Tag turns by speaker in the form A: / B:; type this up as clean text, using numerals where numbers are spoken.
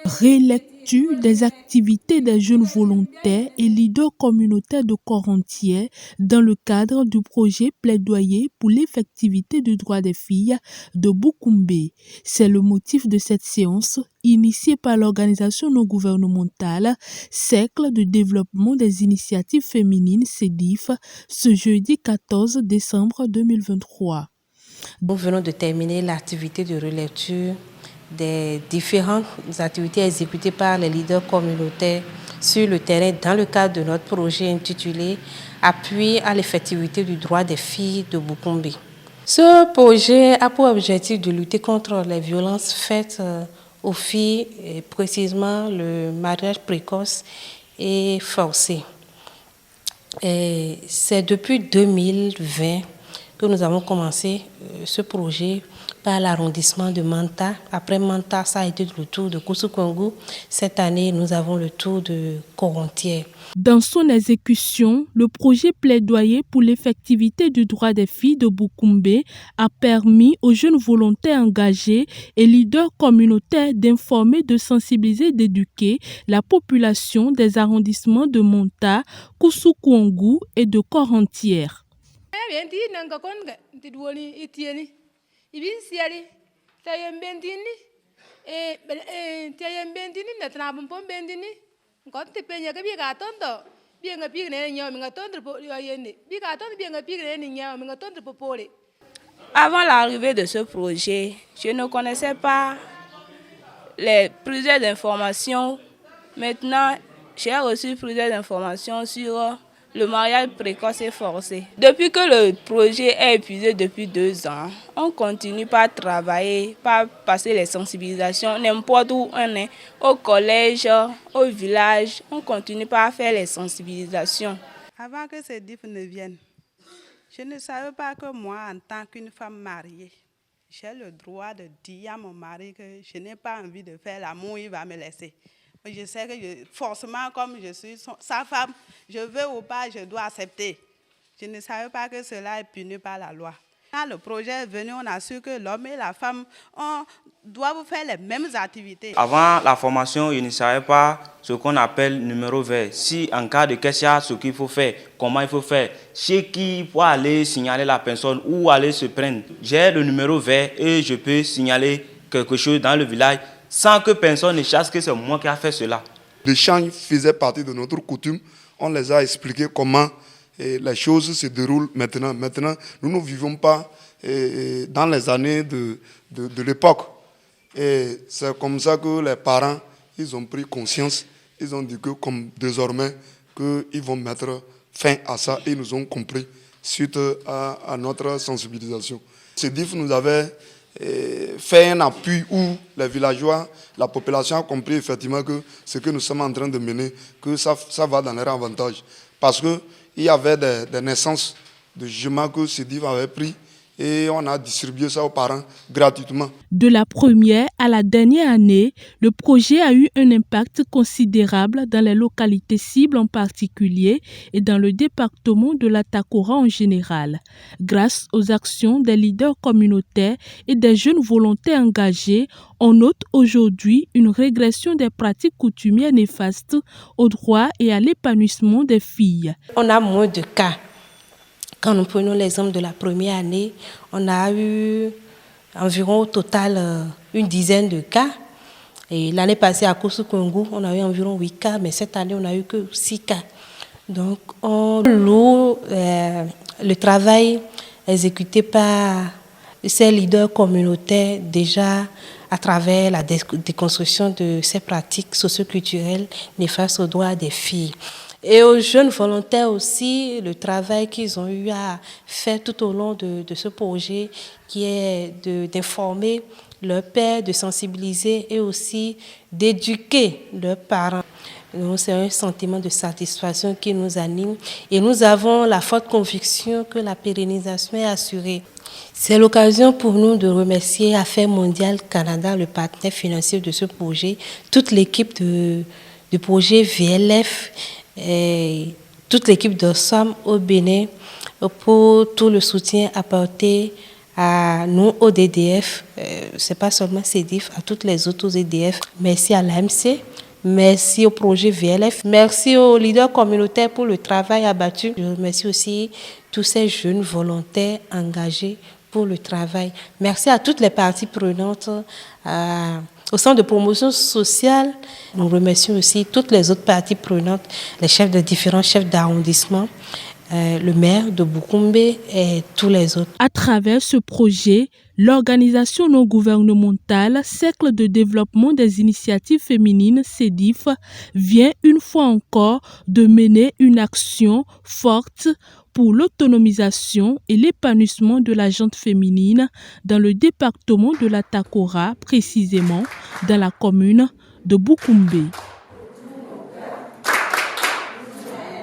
A: Relecture des activités des jeunes volontaires et leaders communautaires de corps entier dans le cadre du projet plaidoyer pour l'effectivité du droit des filles de Bukumbe. C'est le motif de cette séance initiée par l'organisation non gouvernementale Cercle de développement des initiatives féminines CEDIF ce jeudi 14 décembre 2023.
B: Nous venons de terminer l'activité de relecture des différentes activités exécutées par les leaders communautaires sur le terrain dans le cadre de notre projet intitulé « Appui à l'effectivité du droit des filles de Bukumbe ». Ce projet a pour objectif de lutter contre les violences faites aux filles, et précisément le mariage précoce et forcé. C'est depuis 2020 que nous avons commencé ce projet par l'arrondissement de Manta. Après Manta, ça a été le tour de Koussoukongou. Cette année, nous avons le tour de Corontière.
A: Dans son exécution, le projet plaidoyer pour l'effectivité du droit des filles de Bukumbe a permis aux jeunes volontaires engagés et leaders communautaires d'informer, de sensibiliser, d'éduquer la population des arrondissements de Manta, Koussoukongou et de Corontière.
C: Avant l'arrivée de ce projet, je ne connaissais pas plusieurs informations. Maintenant, j'ai reçu plusieurs informations sur le mariage précoce et forcé. Depuis que le projet est épuisé depuis 2 ans, on continue par travailler, par passer les sensibilisations n'importe où on est, au collège, au village, on continue par faire les sensibilisations.
D: Avant que ces DIF ne viennent, je ne savais pas que moi, en tant qu'une femme mariée, j'ai le droit de dire à mon mari que je n'ai pas envie de faire l'amour, il va me laisser. Je sais que forcément, comme je suis sa femme, je veux ou pas, je dois accepter. Je ne savais pas que cela est puni par la loi. Quand le projet est venu, on a su que l'homme et la femme doivent faire les mêmes activités.
E: Avant la formation, je ne savais pas ce qu'on appelle numéro vert. Si en cas de question, ce qu'il faut faire, comment il faut faire, chez qui pour aller signaler la personne ou aller se prendre. J'ai le numéro vert et je peux signaler quelque chose dans le village sans que personne ne sache que c'est moi qui a fait cela.
F: L'échange faisait partie de notre coutume. On les a expliqué comment les choses se déroulent maintenant. Maintenant, nous ne vivons pas dans les années de l'époque. Et c'est comme ça que les parents, ils ont pris conscience. Ils ont dit que comme désormais, qu'ils vont mettre fin à ça. Et ils nous ont compris suite à notre sensibilisation. Ce DIF nous avait fait un appui où les villageois, la population a compris effectivement que ce que nous sommes en train de mener, que ça va dans leur avantage. Parce qu'il y avait des naissances de juments que ce DIF avait pris et on a distribué ça aux parents gratuitement.
A: De la première à la dernière année, le projet a eu un impact considérable dans les localités cibles en particulier et dans le département de la Takora en général. Grâce aux actions des leaders communautaires et des jeunes volontaires engagés, on note aujourd'hui une régression des pratiques coutumières néfastes au droit et à l'épanouissement des filles.
B: On a moins de cas. Quand nous prenons l'exemple de la première année, on a eu environ au total une dizaine de cas. Et l'année passée à Koussoukongou, on a eu environ 8 cas, mais cette année, on n'a eu que 6 cas. Donc, on loue le travail exécuté par ces leaders communautaires déjà à travers la déconstruction de ces pratiques socioculturelles néfastes aux droits des filles. Et aux jeunes volontaires aussi, le travail qu'ils ont eu à faire tout au long de ce projet, qui est d'informer leurs pères, de sensibiliser et aussi d'éduquer leurs parents. Donc, c'est un sentiment de satisfaction qui nous anime et nous avons la forte conviction que la pérennisation est assurée. C'est l'occasion pour nous de remercier Affaires mondiales Canada, le partenaire financier de ce projet, toute l'équipe du projet VLF, et toute l'équipe de SOM au Bénin pour tout le soutien apporté à nous, au DDF, c'est pas seulement CEDIF, à toutes les autres EDF. Merci à l'AMC, merci au projet VLF, merci aux leaders communautaires pour le travail abattu. Je remercie aussi tous ces jeunes volontaires engagés pour le travail. Merci à toutes les parties prenantes, au centre de promotion sociale. Nous remercions aussi toutes les autres parties prenantes, les chefs de différents chefs d'arrondissement, le maire de Boukoumbe et tous les autres.
A: À travers ce projet, l'organisation non gouvernementale Cercle de développement des initiatives féminines CEDIF vient une fois encore de mener une action forte pour l'autonomisation et l'épanouissement de la gente féminine dans le département de la Takora, précisément dans la commune de Boukoumbe.